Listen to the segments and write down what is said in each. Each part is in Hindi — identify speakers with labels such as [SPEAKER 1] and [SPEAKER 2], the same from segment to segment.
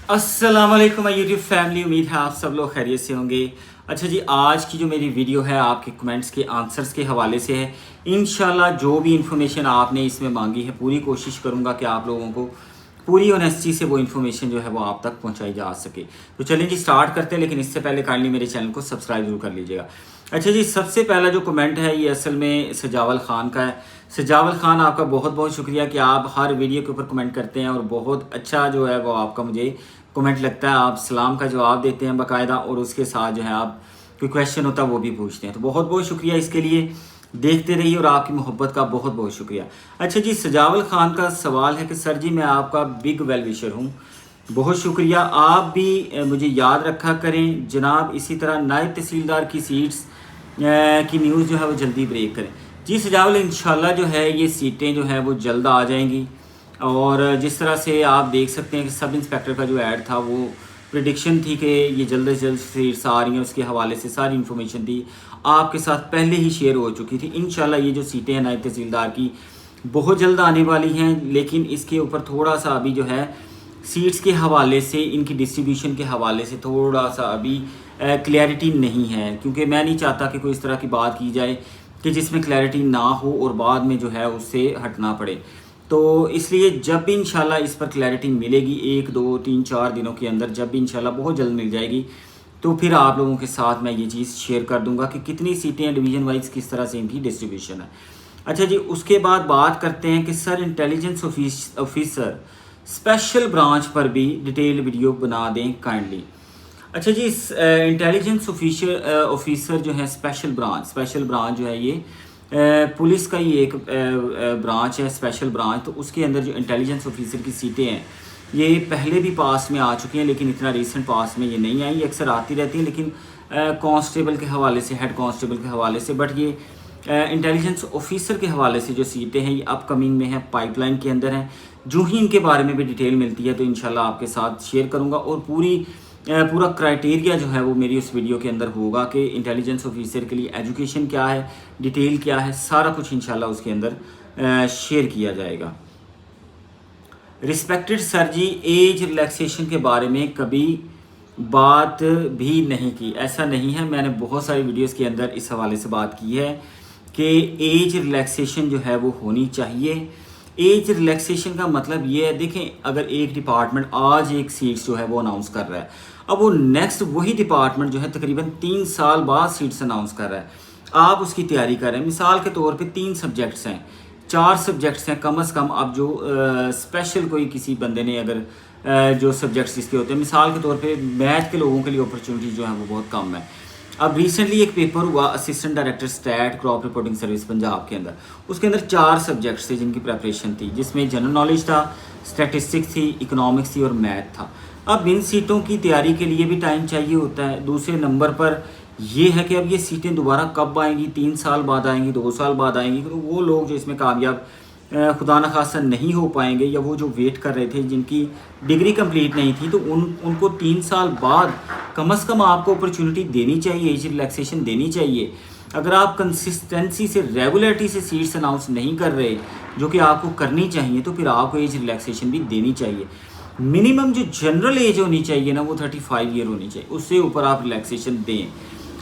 [SPEAKER 1] अस्सलाम वालेकुम माय यूट्यूब फैमिली। उम्मीद है आप सब लोग खैरियत से होंगे। अच्छा जी, आज की जो मेरी वीडियो है आपके कमेंट्स के आंसर्स के हवाले से है। इंशाल्लाह जो भी इन्फॉर्मेशन आपने इसमें मांगी है पूरी कोशिश करूँगा कि आप लोगों को पूरी ऑनेस्टी से वो इन्फॉर्मेशन जो है वो आप तक पहुंचाई जा सके। तो चलिए जी स्टार्ट करते हैं, लेकिन इससे पहले काइंडली मेरे चैनल को सब्सक्राइब जरूर कर लीजिएगा। अच्छा जी, सबसे पहला जो कमेंट है ये असल में सजावल ख़ान का है। सजावल ख़ान, आपका बहुत बहुत शुक्रिया कि आप हर वीडियो के ऊपर कमेंट करते हैं और बहुत अच्छा जो है वो आपका मुझे कमेंट लगता है। आप सलाम का जवाब देते हैं बाकायदा और उसके साथ जो है आप कोई क्वेश्चन होता है वो भी पूछते हैं। तो बहुत बहुत शुक्रिया इसके लिए। देखते रहिए और आपकी मोहब्बत का बहुत बहुत शुक्रिया। अच्छा जी, सजावल ख़ान का सवाल है कि सर जी मैं आपका बिग वेल विशर हूँ। बहुत शुक्रिया। आप भी मुझे याद रखा करें जनाब। इसी तरह नायब तहसीलदार की सीट्स की न्यूज़ जो है वो जल्दी ब्रेक करें। जी सजावल, इंशाल्लाह जो है ये सीटें जो है वो जल्द आ जाएंगी। और जिस तरह से आप देख सकते हैं कि सब इंस्पेक्टर का जो ऐड था वो प्रिडिक्शन थी कि ये जल्द से जल्द सीट्स आ रही हैं, उसके हवाले से सारी इन्फॉर्मेशन थी आपके साथ पहले ही शेयर हो चुकी थी। इंशाल्लाह ये जो सीटें हैं नायब तहसीलदार की बहुत जल्द आने वाली हैं, लेकिन इसके ऊपर थोड़ा सा अभी जो है सीट्स के हवाले से, इनकी डिस्ट्रीब्यूशन के हवाले से थोड़ा सा अभी क्लैरिटी नहीं है, क्योंकि मैं नहीं चाहता कि कोई इस तरह की बात की जाए कि जिसमें क्लैरिटी ना हो और बाद में जो है उससे हटना पड़े। तो इसलिए जब भी इंशाल्लाह इस पर क्लैरिटी मिलेगी 1 2 3 4 दिनों के अंदर, जब भी इंशाल्लाह बहुत जल्द मिल जाएगी, तो फिर आप लोगों के साथ मैं ये चीज़ शेयर कर दूंगा कि कितनी सीटें डिवीज़न वाइज किस तरह से इनकी डिस्ट्रीब्यूशन है। अच्छा जी, उसके बाद बात करते हैं कि sir intelligence officer special branch पर भी डिटेल वीडियो बना दें काइंडली। अच्छा जी, इंटेलिजेंस ऑफिसर जो है स्पेशल ब्रांच जो है ये पुलिस का ही एक ब्रांच है, स्पेशल ब्रांच। तो उसके अंदर जो इंटेलिजेंस ऑफिसर की सीटें हैं ये पहले भी पास में आ चुकी हैं, लेकिन इतना रिसेंट पास में ये नहीं आई। ये अक्सर आती रहती हैं, लेकिन कांस्टेबल के हवाले से, हेड कांस्टेबल के हवाले से। बट ये इंटेलिजेंस ऑफिसर के हवाले से जो सीटें हैं ये अपकमिंग में है, पाइपलाइन के अंदर हैं। जो ही इनके बारे में भी डिटेल मिलती है तो इंशाल्लाह आपके साथ शेयर करूँगा। और पूरा क्राइटेरिया जो है वो मेरी उस वीडियो के अंदर होगा कि इंटेलिजेंस ऑफिसर के लिए एजुकेशन क्या है, डिटेल क्या है, सारा कुछ इंशाल्लाह उसके अंदर शेयर किया जाएगा। रिस्पेक्टेड सर जी, एज रिलैक्सेशन के बारे में कभी बात भी नहीं की। ऐसा नहीं है, मैंने बहुत सारी वीडियोस के अंदर इस हवाले से बात की है कि एज रिलैक्सेशन जो है वो होनी चाहिए। एज रिलैक्सेशन का मतलब ये है, देखें अगर एक डिपार्टमेंट आज एक सीट्स जो है वो अनाउंस कर रहा है, अब वो नेक्स्ट वही डिपार्टमेंट जो है तकरीबन 3 साल बाद सीट्स अनाउंस कर रहा है, आप उसकी तैयारी कर रहे हैं। मिसाल के तौर पे 3 सब्जेक्ट्स हैं, 4 सब्जेक्ट्स हैं कम अज़ कम। अब जो स्पेशल कोई किसी बंदे ने अगर जो सब्जेक्ट्स जिसके होते हैं, मिसाल के तौर पे मैथ के लोगों के लिए अपॉर्चुनिटी जो है वो बहुत कम है। अब रिसेंटली एक पेपर हुआ assistant director stat crop reporting service Punjab के अंदर, उसके अंदर 4 सब्जेक्ट्स थे जिनकी प्रेपरेशन थी, जिसमें जनरल नॉलेज था, स्टैटिस्टिक्स थी, इकोनॉमिक्स थी और मैथ था। अब इन सीटों की तैयारी के लिए भी टाइम चाहिए होता है। दूसरे नंबर पर ये है कि अब ये सीटें दोबारा कब आएंगी, 3 साल बाद आएंगी, 2 साल बाद आएंगी। तो वो लोग जो इसमें कामयाब खुदा न खासा नहीं हो पाएंगे, या वो जो वेट कर रहे थे जिनकी डिग्री कंप्लीट नहीं थी, तो उनको 3 साल बाद कम से कम आपको अपॉर्चुनिटी देनी चाहिए, एज रिलैक्सेशन देनी चाहिए। अगर आप कंसिस्टेंसी से, रेगुलरिटी से सीट्स अनाउंस नहीं कर रहे जो कि आपको करनी चाहिए, तो फिर आपको एज रिलैक्सेशन भी देनी चाहिए। मिनिमम जो जनरल एज होनी चाहिए ना वो 35 ईयर होनी चाहिए, उससे ऊपर आप रिलैक्सेशन दें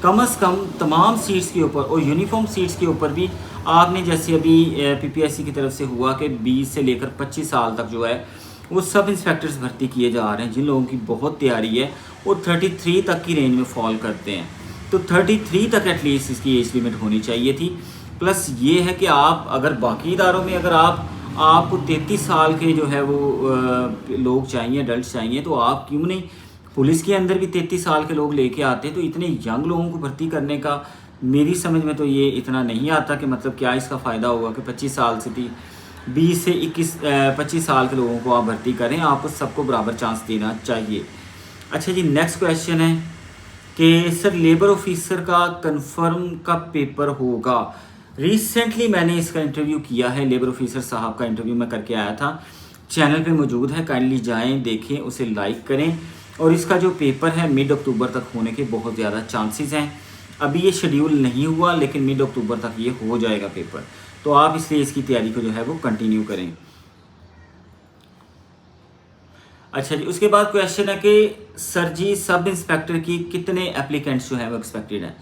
[SPEAKER 1] कम से कम तमाम सीट्स के ऊपर। और यूनिफॉर्म सीट्स के ऊपर भी आपने, जैसे अभी पीपीएससी की तरफ से हुआ कि 20 से लेकर 25 साल तक जो है वो सब इंस्पेक्टर्स भर्ती किए जा रहे हैं जिन लोगों की बहुत तैयारी है और 33 तक की रेंज में फॉल करते हैं। तो 33 तक एटलीस्ट इसकी एज लिमिट होनी चाहिए थी। प्लस ये है कि आप अगर बाकी इदारों में अगर आपको 33 साल के जो है वो लोग चाहिए, अडल्ट चाहिए, तो आप क्यों नहीं पुलिस के अंदर भी 33 साल के लोग लेके आते हैं। तो इतने यंग लोगों को भर्ती करने का मेरी समझ में तो ये इतना नहीं आता कि मतलब क्या इसका फ़ायदा होगा कि 25 साल से 20 से 25 साल के लोगों को आप भर्ती करें। आपको सबको बराबर चांस देना चाहिए। अच्छा जी, नेक्स्ट क्वेश्चन है कि सर लेबर ऑफिसर का कंफर्म कब पेपर होगा। रिसेंटली मैंने इसका इंटरव्यू किया है, लेबर ऑफिसर साहब का इंटरव्यू मैं करके आया था, चैनल पे मौजूद है, काइंडली जाएं देखें, उसे लाइक करें। और इसका जो पेपर है मिड अक्टूबर तक होने के बहुत ज़्यादा चांसेस हैं। अभी ये शेड्यूल नहीं हुआ, लेकिन मिड अक्टूबर तक ये हो जाएगा पेपर। तो आप इसलिए इसकी तैयारी को जो है वो कंटिन्यू करें। अच्छा जी, उसके बाद क्वेश्चन है कि सर जी सब इंस्पेक्टर की कितने एप्लीकेंट्स जो हैं वो एक्सपेक्टेड हैं।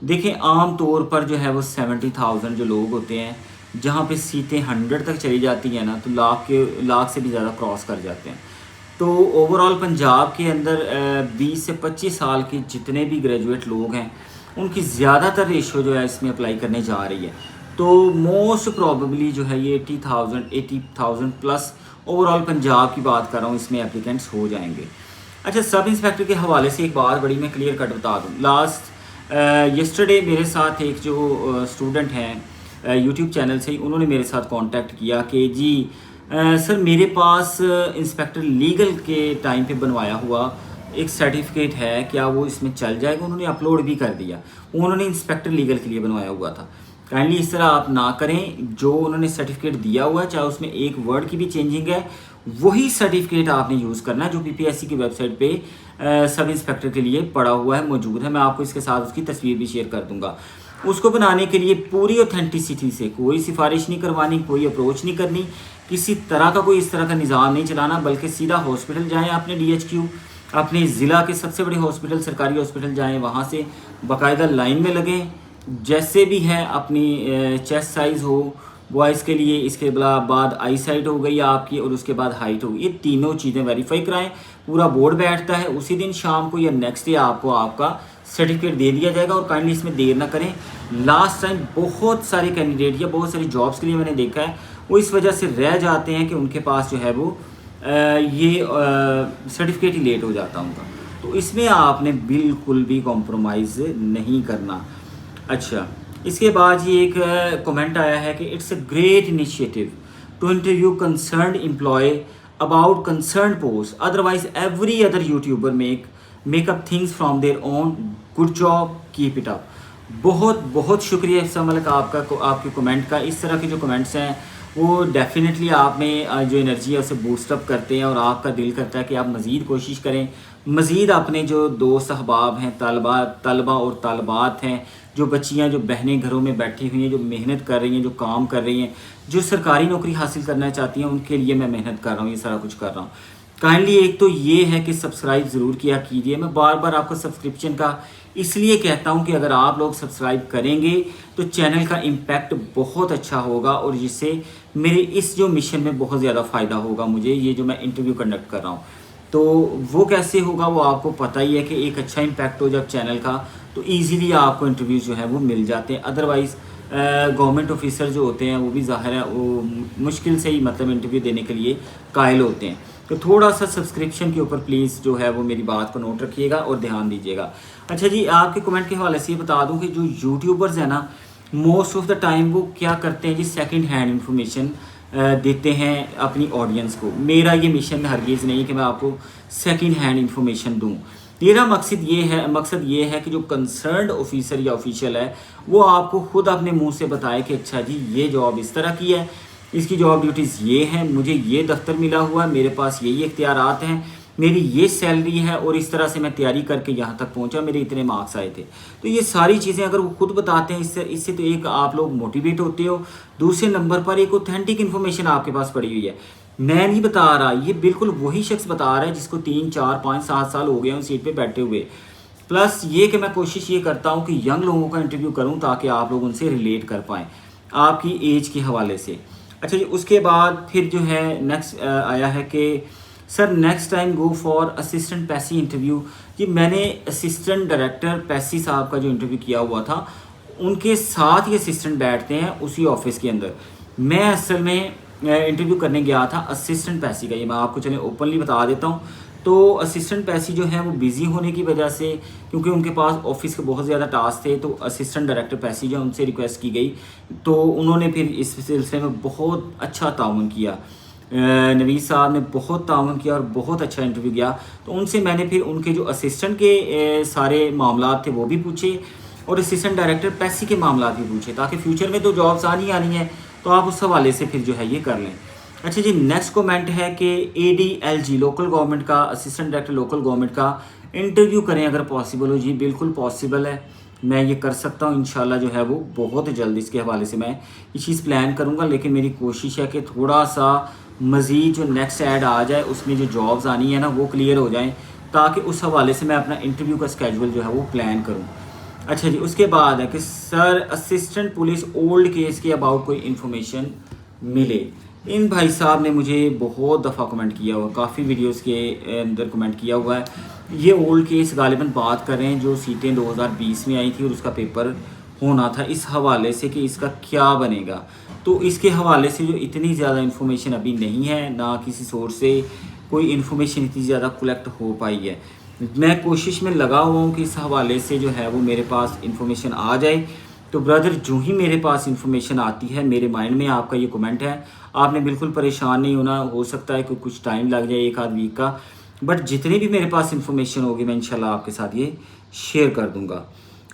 [SPEAKER 1] देखिए आम तौर पर जो है वो 70,000 जो लोग होते हैं, जहाँ पे सीटें 100 तक चली जाती हैं ना, तो लाख से भी ज़्यादा क्रॉस कर जाते हैं। तो ओवरऑल पंजाब के अंदर 20 से 25 साल के जितने भी ग्रेजुएट लोग हैं, उनकी ज़्यादातर रेशो जो है इसमें अप्लाई करने जा रही है। तो मोस्ट प्रॉबेबली जो है ये 80,000 प्लस ओवरऑल पंजाब की बात कर रहा हूँ, इसमें एप्लीकेंट्स हो जाएंगे। अच्छा, सब इंस्पेक्टर के हवाले से एक बात बड़ी मैं क्लियर कट बता दूँ। लास्ट यस्टरडे मेरे साथ एक जो स्टूडेंट हैं यूट्यूब चैनल से ही, उन्होंने मेरे साथ कांटेक्ट किया कि जी सर मेरे पास इंस्पेक्टर लीगल के टाइम पे बनवाया हुआ एक सर्टिफिकेट है, क्या वो इसमें चल जाएगा। उन्होंने अपलोड भी कर दिया, उन्होंने इंस्पेक्टर लीगल के लिए बनवाया हुआ था। काइंडली इस तरह आप ना करें, जो उन्होंने सर्टिफिकेट दिया हुआ है चाहे उसमें एक वर्ड की भी चेंजिंग है, वही सर्टिफिकेट आपने यूज़ करना है जो पीपीएससी की वेबसाइट पे सब इंस्पेक्टर के लिए पड़ा हुआ है, मौजूद है। मैं आपको इसके साथ उसकी तस्वीर भी शेयर कर दूंगा। उसको बनाने के लिए पूरी ऑथेंटिसिटी से कोई सिफारिश नहीं करवानी, कोई अप्रोच नहीं करनी, किसी तरह का कोई इस तरह का निज़ाम नहीं चलाना, बल्कि सीधा हॉस्पिटल जाएँ, अपने DHQ अपने ज़िला के सबसे बड़े हॉस्पिटल, सरकारी हॉस्पिटल जाएँ, वहाँ से बाकायदा लाइन में लगें, जैसे भी है अपनी चेस्ट साइज़ हो बॉयज़ के लिए, इसके बाद आई साइट हो गई आपकी, और उसके बाद हाइट हो गई। ये तीनों चीज़ें वेरीफाई कराएं। पूरा बोर्ड बैठता है, उसी दिन शाम को या नेक्स्ट डे आपको आपका सर्टिफिकेट दे दिया जाएगा। और काइंडली इसमें देर ना करें। लास्ट टाइम बहुत सारे कैंडिडेट या बहुत सारी जॉब्स के लिए मैंने देखा है, वो इस वजह से रह जाते हैं कि उनके पास जो है वो ये सर्टिफिकेट ही लेट हो जाता उनका। तो इसमें आपने बिल्कुल भी कॉम्प्रोमाइज़ नहीं करना। अच्छा, इसके बाद ये एक कमेंट आया है कि it's a great initiative to interview concerned employ about concern post, otherwise every other youtuber make up things from their own, good job, keep it up. बहुत बहुत शुक्रिया समलक आपके कमेंट का। इस तरह के जो कमेंट्स हैं वो डेफिनेटली आप में जो एनर्जी है उसे बूस्टअप करते हैं, और आपका दिल करता है कि आप मज़ीद कोशिश करें, मज़ीद अपने जो दोस्त अहबाब हैं, तलबा और तलबात हैं, जो बच्चियां, जो बहनें घरों में बैठी हुई हैं, जो मेहनत कर रही हैं, जो काम कर रही हैं, जो सरकारी नौकरी हासिल करना चाहती हैं, उनके लिए मैं मेहनत कर रहा हूँ, ये सारा कुछ कर रहा हूँ। काइंडली एक तो ये है कि सब्सक्राइब ज़रूर किया कीजिए। मैं बार बार आपको सब्सक्रिप्शन का इसलिए कहता हूँ कि अगर आप लोग सब्सक्राइब करेंगे तो चैनल का इम्पैक्ट बहुत अच्छा होगा, और जिससे मेरे इस जो मिशन में बहुत ज़्यादा फ़ायदा होगा मुझे, ये जो मैं इंटरव्यू कंडक्ट कर रहा हूँ। तो वो कैसे होगा वो आपको पता ही है कि एक अच्छा इम्पैक्ट हो जब चैनल का, तो ईज़िली आपको इंटरव्यूज़ जो है वो मिल जाते हैं। अदरवाइज़ गवर्नमेंट ऑफिसर जो होते हैं वो भी ज़ाहिर है वो मुश्किल से ही मतलब इंटरव्यू देने के लिए कायल होते हैं। तो थोड़ा सा सब्सक्रिप्शन के ऊपर प्लीज़ जो है वो मेरी बात को नोट रखिएगा और ध्यान दीजिएगा। अच्छा जी, आपके कमेंट के हवाले से ये बता दूं कि जो यूट्यूबर्स हैं ना, मोस्ट ऑफ द टाइम वो क्या करते हैं जी, सेकंड हैंड इंफॉर्मेशन देते हैं अपनी ऑडियंस को। मेरा ये मिशन हरगिज़ नहीं कि मैं आपको सेकंड हैंड इंफॉर्मेशन दूं। मेरा मकसद ये है कि जो कंसर्न्ड ऑफिसर या ऑफिशियल है वो आपको खुद अपने मुंह से बताए कि अच्छा जी ये जॉब इस तरह की है, इसकी जॉब ड्यूटीज़ ये हैं, मुझे ये दफ्तर मिला हुआ है, मेरे पास ये इख्तियारात हैं, मेरी ये सैलरी है, और इस तरह से मैं तैयारी करके यहाँ तक पहुँचा, मेरे इतने मार्क्स आए थे। तो ये सारी चीज़ें अगर वो खुद बताते हैं, इससे तो एक आप लोग मोटिवेट होते हो, दूसरे नंबर पर एक ऑथेंटिक इन्फॉर्मेशन आपके पास पड़ी हुई है। मैं नहीं बता रहा, ये बिल्कुल वही शख्स बता रहा है जिसको 3, 4, 5, 7 साल हो गए उस सीट पे बैठे हुए। प्लस ये कि मैं कोशिश ये करता हूँ कि यंग लोगों का इंटरव्यू करूँ ताकि आप लोग उनसे रिलेट कर पाएँ आपकी एज के हवाले से। अच्छा जी, उसके बाद फिर जो है नेक्स्ट आया है कि sir next time go for assistant पैसी इंटरव्यू। जी मैंने असिस्टेंट डायरेक्टर पैसी साहब का जो इंटरव्यू किया हुआ था, उनके साथ ही असिस्टेंट बैठते हैं उसी ऑफिस के अंदर। मैं असल में इंटरव्यू करने गया था असिस्टेंट पैसी का, ये मैं आपको चले ओपनली बता देता हूँ। तो असिस्टेंट पैसी जो है वो बिज़ी होने की वजह से, क्योंकि उनके पास ऑफिस के बहुत ज़्यादा टास्क थे, तो असिस्टेंट डायरेक्टर पैसी जो उनसे रिक्वेस्ट की गई, तो उन्होंने फिर इस सिलसिले में बहुत अच्छा ताउन किया। नवीद साहब ने बहुत ताउन किया और बहुत अच्छा इंटरव्यू किया। तो उनसे मैंने फिर उनके जो असिस्टेंट के सारे मामला थे वो भी पूछे, और असिस्टेंट डायरेक्टर पैसी के मामला भी पूछे, ताकि फ्यूचर में तो जॉब्स आनी है, तो आप उस हवाले से फिर जो है ये कर लें। अच्छा जी, नेक्स्ट कमेंट है कि ADLG लोकल गवर्नमेंट का, असिस्टेंट डायरेक्टर लोकल गवर्नमेंट का इंटरव्यू करें अगर पॉसिबल हो। जी बिल्कुल पॉसिबल है, मैं ये कर सकता हूँ इंशाल्लाह। जो है वो बहुत जल्द इसके हवाले से मैं ये चीज़ प्लान करूँगा, लेकिन मेरी कोशिश है कि थोड़ा सा मज़ीद जो नेक्स्ट ऐड आ जाए उसमें जो जॉब्स आनी है ना वो क्लियर हो जाएं, ताकि उस हवाले से मैं अपना इंटरव्यू का स्केजूल जो है वो प्लान करूँ। अच्छा जी, उसके बाद है कि sir assistant police old case के अबाउट कोई इन्फॉर्मेशन मिले। इन भाई साहब ने मुझे बहुत दफ़ा कमेंट किया हुआ, काफ़ी वीडियोस के अंदर कमेंट किया हुआ है। ये ओल्ड केस गालिबन बात कर रहे हैं जो सीटें 2020 में आई थी और उसका पेपर होना था, इस हवाले से कि इसका क्या बनेगा। तो इसके हवाले से जो इतनी ज़्यादा इन्फॉर्मेशन अभी नहीं है, ना किसी सोर्स से कोई इन्फॉर्मेशन इतनी ज़्यादा कलेक्ट हो पाई है। मैं कोशिश में लगा हुआ हूँ कि इस हवाले से जो है वो मेरे पास इन्फॉर्मेशन आ जाए। तो ब्रदर जो ही मेरे पास इन्फॉर्मेशन आती है, मेरे माइंड में आपका ये कमेंट है, आपने बिल्कुल परेशान नहीं होना। हो सकता है कि कुछ टाइम लग जाए, एक आध वीक का, बट जितनी भी मेरे पास इन्फॉर्मेशन होगी मैं इंशाल्लाह आपके साथ ये शेयर कर दूंगा।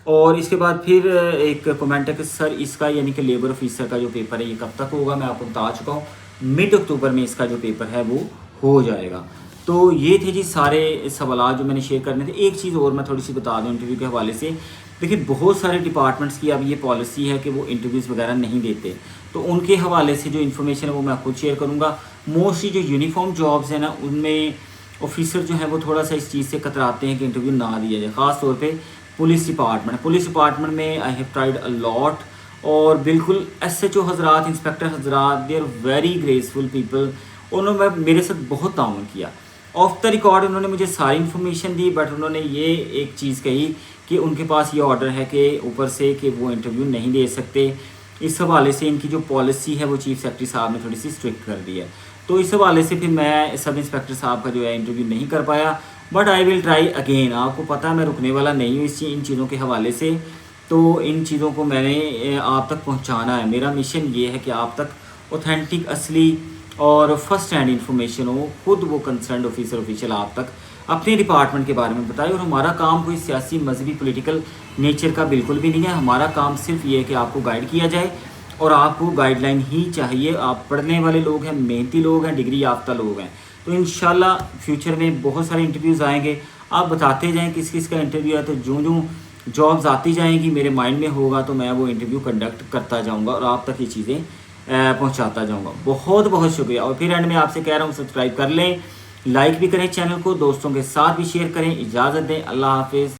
[SPEAKER 1] और इसके बाद फिर एक कमेंट है कि सर इसका यानी कि लेबर ऑफिसर का जो पेपर है ये कब तक होगा। मैं आपको बता चुका हूँ, मिड अक्टूबर में इसका जो पेपर है वो हो जाएगा। तो ये थे जी सारे सवाल जो मैंने शेयर करने थे। एक चीज़ और मैं थोड़ी सी बता दूँ इंटरव्यू के हवाले से। देखिए बहुत सारे डिपार्टमेंट्स की अब ये पॉलिसी है कि वो इंटरव्यूज़ वगैरह नहीं देते, तो उनके हवाले से जो इन्फॉर्मेशन है वो मैं खुद शेयर करूँगा। मोस्टली जो यूनिफॉर्म जॉब्स हैं ना, उनमें ऑफिसर जो है वो थोड़ा सा इस चीज़ से कतराते हैं कि इंटरव्यू ना दिया जाए, ख़ास तौर पे पुलिस डिपार्टमेंट में I have tried a lot. और बिल्कुल एसएचओ हजरात, इंस्पेक्टर हजरात, they are very graceful people. उन्होंने मेरे साथ बहुत ताउन किया। ऑफ द रिकॉर्ड उन्होंने मुझे सारी इन्फॉर्मेशन दी, बट उन्होंने ये एक चीज़ कही कि उनके पास ये ऑर्डर है कि ऊपर से कि वो इंटरव्यू नहीं दे सकते। इस हवाले से इनकी जो पॉलिसी है वो चीफ सेक्रेटरी साहब ने थोड़ी सी स्ट्रिक्ट कर दी है। तो इस हवाले से फिर मैं सब इंस्पेक्टर साहब का जो है इंटरव्यू नहीं कर पाया, but I will try again. आपको पता है मैं रुकने वाला नहीं हूँ इन चीज़ों के हवाले से। तो इन चीज़ों को मैंने आप तक पहुँचाना है। मेरा मिशन ये है कि आप तक ऑथेंटिक, असली और फर्स्ट हैंड इन्फॉर्मेशन हो, खुद वो कंसर्न ऑफिशियल आप तक अपने डिपार्टमेंट के बारे में बताए। और हमारा काम कोई सियासी, मजहबी, पॉलिटिकल नेचर का बिल्कुल भी नहीं है। हमारा काम सिर्फ ये है कि आपको गाइड किया जाए, और आपको गाइडलाइन ही चाहिए। आप पढ़ने वाले लोग हैं, मेहनती लोग हैं, डिग्री याफ्ता लोग हैं। तो इंशाल्लाह फ्यूचर में बहुत सारे इंटरव्यूज़ आएंगे। आप बताते जाएँ किस किस का इंटरव्यू है, तो जो जॉब्स आती जाएंगी मेरे माइंड में होगा तो मैं वो इंटरव्यू कंडक्ट करता जाऊँगा और आप तक ये चीज़ें पहुंचाता जाऊंगा। बहुत बहुत शुक्रिया। और फिर एंड में आपसे कह रहा हूँ सब्सक्राइब कर लें, लाइक भी करें चैनल को, दोस्तों के साथ भी शेयर करें। इजाज़त दें, अल्लाह हाफिज़।